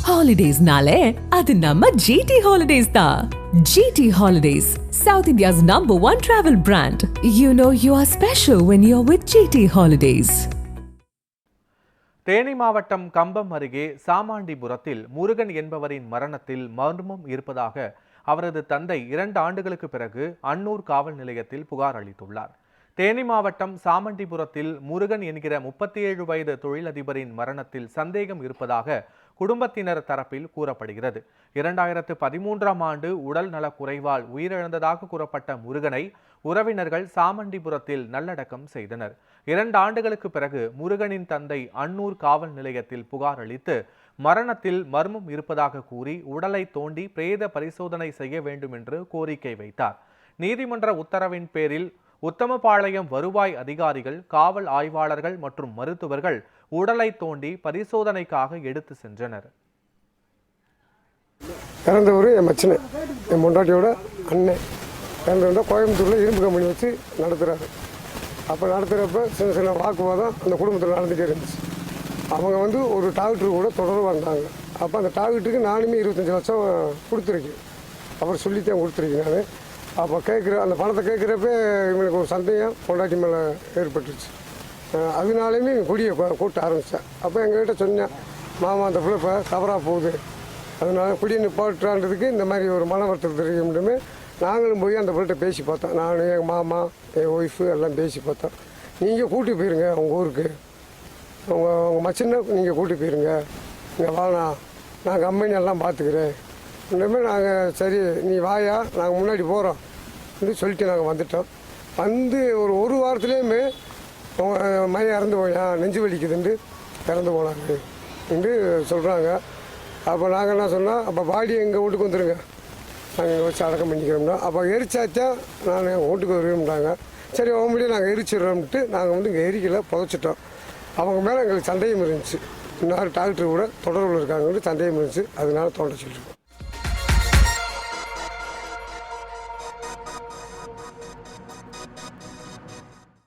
Holidays-nale, adu namma GT Holidays da. GT Holidays, South India's #1 travel brand. You know you are special when you're with GT Holidays. Theni மாவட்டம் கம்பம் அருகே சாமாண்டிபுரத்தில் முருகன் என்பவரின் மரணத்தில் மர்மம் இருப்பதாக அவரது தந்தை 2 ஆண்டுகளுக்கு பிறகு அன்னூர் காவல் நிலையத்தில் புகார் அளித்துள்ளார். தேனி மாவட்டம் சாமண்டிபுரத்தில் முருகன் என்கிற 37 வயது தொழிலதிபரின் மரணத்தில் சந்தேகம் இருப்பதாக குடும்பத்தினர் தரப்பில் கூறப்படுகிறது. 2013ஆம் ஆண்டு உடல் நலக் குறைவால் உயிரிழந்ததாக கூறப்பட்ட முருகனை உறவினர்கள் சாமண்டிபுரத்தில் நல்லடக்கம் செய்தனர். 2 ஆண்டுகளுக்கு பிறகு முருகனின் தந்தை அன்னூர் காவல் நிலையத்தில் புகார் அளித்து மரணத்தில் மர்மம் இருப்பதாக கூறி உடலை தோண்டி பிரேத பரிசோதனை செய்ய வேண்டும் என்று கோரிக்கை வைத்தார். நீதிமன்ற உத்தரவின் பேரில் உத்தமபாளையம் வருவாய் அதிகாரிகள், காவல் ஆய்வாளர்கள் மற்றும் மருத்துவர்கள் உடலை தோண்டி பரிசோதனைக்காக எடுத்து சென்றனர். இறந்தவர் என் மச்சனை, என் முண்டாட்டியோட அண்ணன் இறந்தவங்க கோயம்புத்தூரில் இரும்பு கம்பெனி வச்சு நடத்துகிறாரு. அப்போ நடத்துகிறப்ப சின்ன சின்ன வாக்குவாதம் அந்த குடும்பத்தில் நடந்துகிட்டே இருந்துச்சு. அவங்க ஒரு டாக்டர் கூட தொடர்பு வந்தாங்க. அப்போ அந்த டாக்டருக்கு நானுமே 25 லட்சம் கொடுத்துருக்கேன். அப்புறம் சொல்லித்தான் கொடுத்துருக்கேன் நான். அப்போ அந்த பணத்தை கேட்குறப்ப இவங்களுக்கு ஒரு சந்தேகம் பொண்டாட்டி மேலே ஏற்பட்டுருச்சு. அதனாலேயுமே கொடியை கூட்ட ஆரம்பித்தேன். அப்போ எங்ககிட்ட சொன்னேன், மாமா அந்த பிள்ளை இப்போ தவறாக போகுது, அதனால கொடியை நிப்பாட்டுறான்றதுக்கு இந்த மாதிரி ஒரு மன வருத்தம் தெரியும்னுமே நாங்களும் போய் அந்த பிள்ளைகிட்ட பேசி பார்த்தோம். நான், எங்கள் மாமா, என் ஒய்ஃபு எல்லாம் பேசி பார்த்தோம். நீங்கள் கூட்டி போயிருங்க உங்கள் ஊருக்கு, உங்கள் மச்சினை நீங்கள் கூட்டி போயிருங்க, இங்கே வானா நான் கம்பெனி எல்லாம் பார்த்துக்கிறேன். இன்னுமே நாங்கள் சரி நீ வாயா நாங்கள் முன்னாடி போகிறோம் அப்படின்னு சொல்லிட்டு நாங்கள் வந்துட்டோம். ஒரு வாரத்துலேயுமே மையம் இறந்து போயா, நெஞ்சு வலிக்குதுண்டு இறந்து போனாங்க என்று சொல்கிறாங்க. அப்போ நாங்கள் என்ன சொன்னோம், அப்போ பாடி எங்கள் வீட்டுக்கு வந்துடுங்க, நாங்கள் இங்கே வச்சு அடக்கம் பண்ணிக்கிறோம்னா. அப்போ எரிச்சாச்சா நான் எங்கள் வீட்டுக்கு வருவேன்ட்டாங்க. சரி அவங்களே நாங்கள் எரிச்சிடுறோம்ட்டு நாங்கள் இங்கே எரிக்கலை, புதைச்சிட்டோம். அவங்க மேலே எங்களுக்கு சந்தேகம் இருந்துச்சு. இன்னொரு டாக்டர் கூட தொடர்பில் இருக்காங்கன்னு சந்தேகம் இருந்துச்சு. அதனால தோண்ட சொல்லியிருக்கோம்.